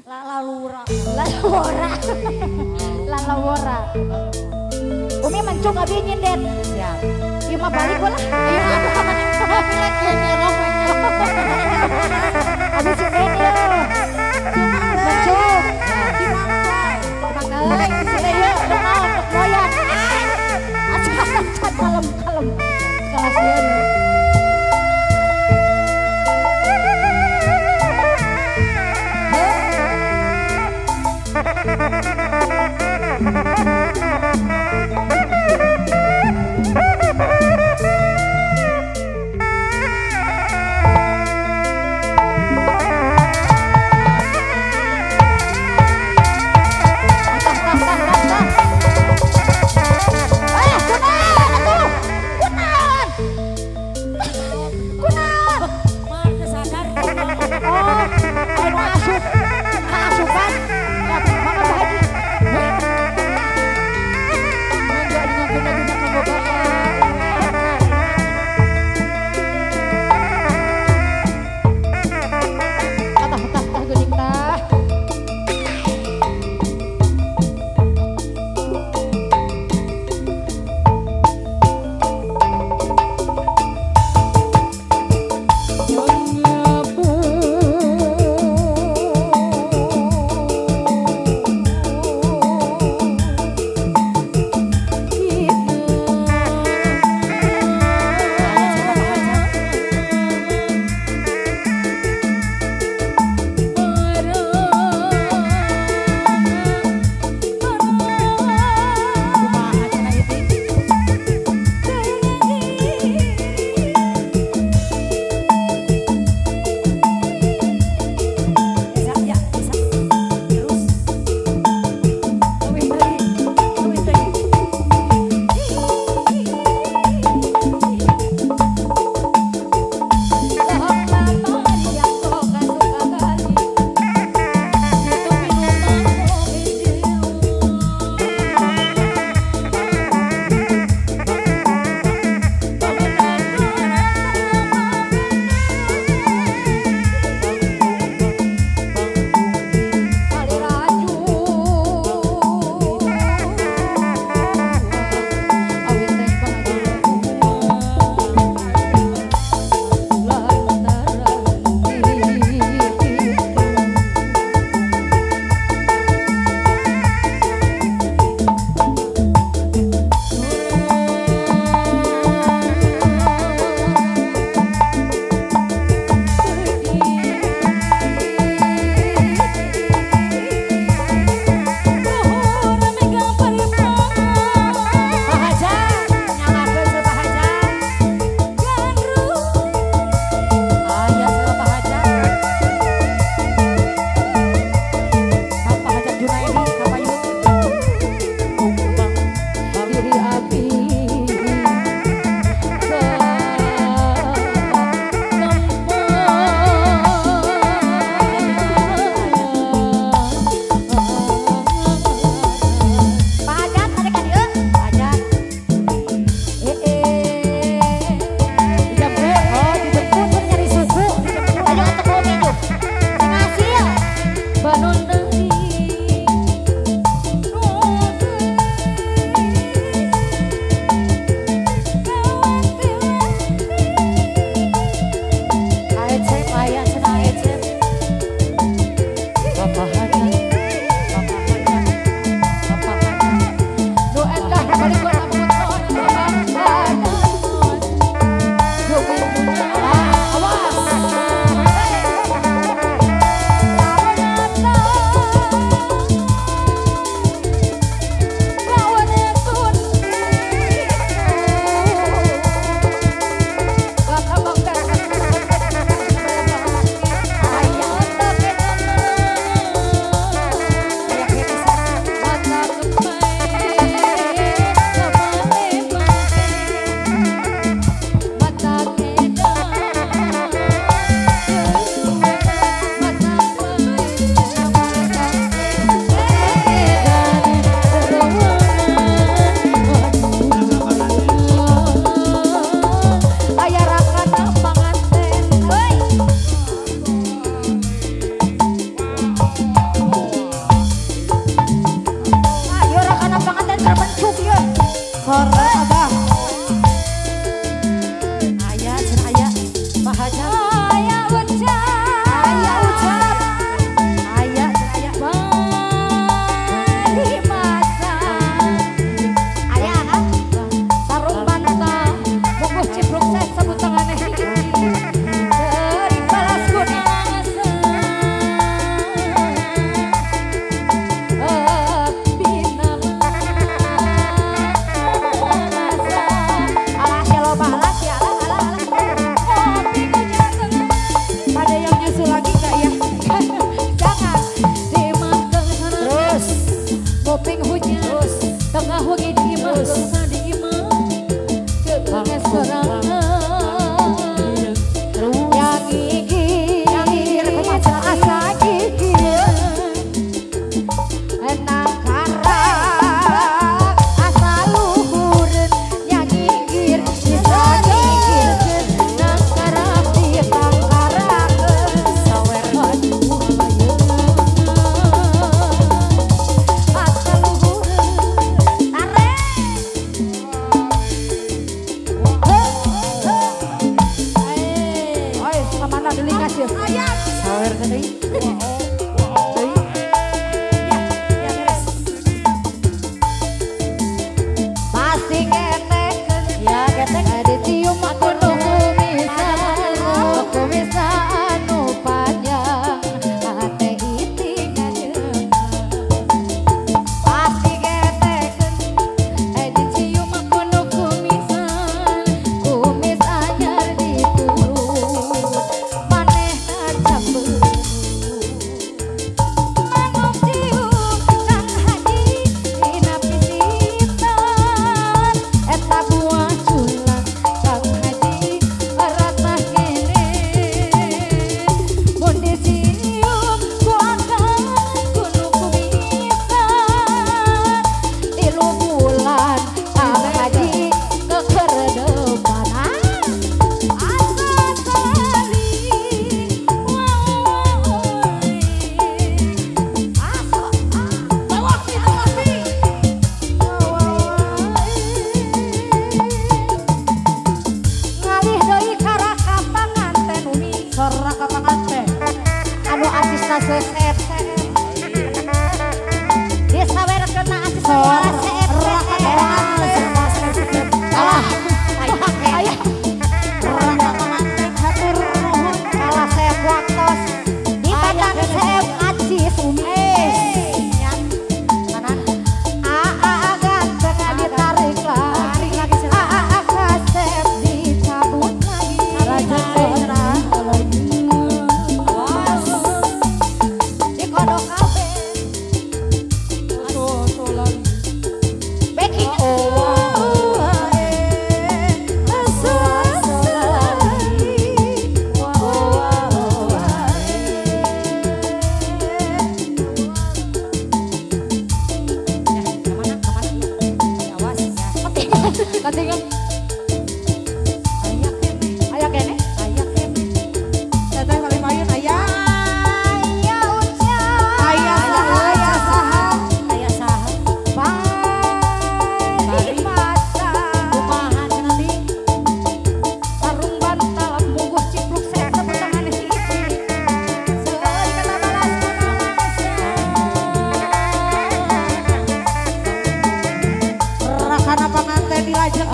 Lalawora. Lalawora. Lalawora. Umi mencung abi nyindet. Siap. Ieu mah balik bola. Ayo aku kapan bilang kieu nyerong. Abi sindet ya. Mencung. Pakai sile ye, naon moyan. Acan kalem. Kelas ieu. Abah. Ayah, ayah, bahagia. Ayah ucap, ayah ucap, ayah, ayah. Bali masa, ayah, sarung bantah, bungkus cipruk saya sebut tangannya. Dari balas kuning. Tengah wangi di imah, dosa di imah, keunges serangan, yang gigit, asa gigit, enang karak, asa luhureun, yang gigit, bisa gigit, nang karak di tangkarak, sawer aduh sawer tadi. Pasti ketek, ya ketek ada cium aku bisa anu panjang hati itingannya. Pasti ketek, ada cium aku kumis anyar diturut. Anu asisna sesep dia sawer kena asisna sesep kalah ayah raka pengantin hatur nuhun kalah sep waktos di padang sep acis umis kanan ganteng ditarik lagi kasep dicabut lagi raja Katingan ayah kene teteh kali mayun ayah ucap ayah saha bali masa kumaha nanti sarung bantal bungkus cipluk saya sebut tangan si sekali kata balas rakana panganten dilajeng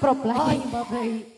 improv Oh lagi. improv deui.